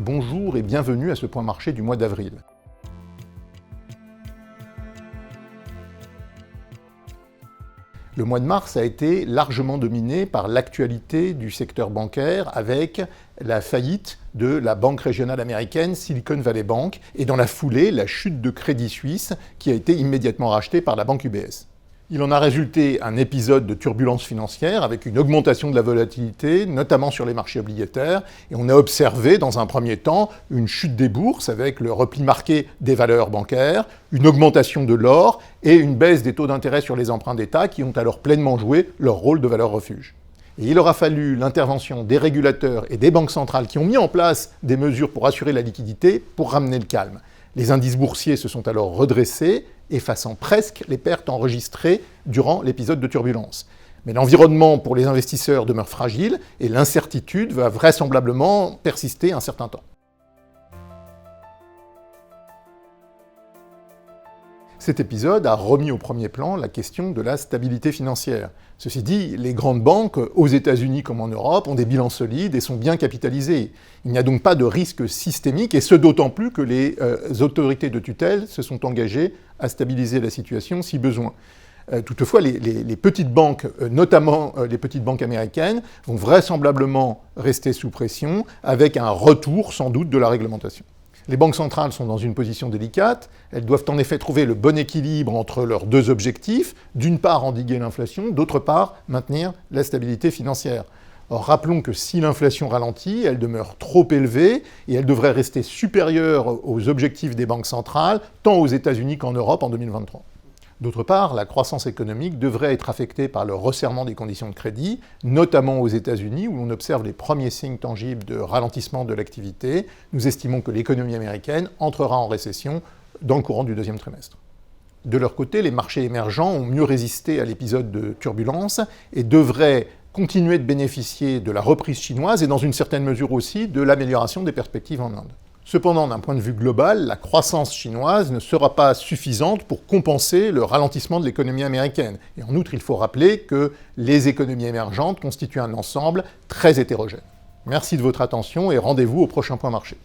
bonjour et bienvenue à ce point marché du mois d'avril. Le mois de mars a été largement dominé par l'actualité du secteur bancaire avec la faillite de la banque régionale américaine Silicon Valley Bank et dans la foulée, la chute de Crédit Suisse qui a été immédiatement rachetée par la banque UBS. Il en a résulté un épisode de turbulence financière avec une augmentation de la volatilité, notamment sur les marchés obligataires, et on a observé dans un premier temps une chute des bourses avec le repli marqué des valeurs bancaires, une augmentation de l'or et une baisse des taux d'intérêt sur les emprunts d'État qui ont alors pleinement joué leur rôle de valeur refuge. Et il aura fallu l'intervention des régulateurs et des banques centrales qui ont mis en place des mesures pour assurer la liquidité pour ramener le calme. Les indices boursiers se sont alors redressés, effaçant presque les pertes enregistrées durant l'épisode de turbulence. Mais l'environnement pour les investisseurs demeure fragile et l'incertitude va vraisemblablement persister un certain temps. Cet épisode a remis au premier plan la question de la stabilité financière. Ceci dit, les grandes banques, aux États-Unis comme en Europe, ont des bilans solides et sont bien capitalisées. Il n'y a donc pas de risque systémique, et ce d'autant plus que les autorités de tutelle se sont engagées à stabiliser la situation si besoin. Toutefois, les petites banques, notamment les petites banques américaines, vont vraisemblablement rester sous pression, avec un retour sans doute de la réglementation. Les banques centrales sont dans une position délicate, elles doivent en effet trouver le bon équilibre entre leurs deux objectifs, d'une part endiguer l'inflation, d'autre part maintenir la stabilité financière. Or, rappelons que si l'inflation ralentit, elle demeure trop élevée et elle devrait rester supérieure aux objectifs des banques centrales, tant aux États-Unis qu'en Europe en 2023. D'autre part, la croissance économique devrait être affectée par le resserrement des conditions de crédit, notamment aux États-Unis, où l'on observe les premiers signes tangibles de ralentissement de l'activité. Nous estimons que l'économie américaine entrera en récession dans le courant du deuxième trimestre. De leur côté, les marchés émergents ont mieux résisté à l'épisode de turbulence et devraient continuer de bénéficier de la reprise chinoise et dans une certaine mesure aussi de l'amélioration des perspectives en Inde. Cependant, d'un point de vue global, la croissance chinoise ne sera pas suffisante pour compenser le ralentissement de l'économie américaine. Et en outre, il faut rappeler que les économies émergentes constituent un ensemble très hétérogène. Merci de votre attention et rendez-vous au prochain point marché.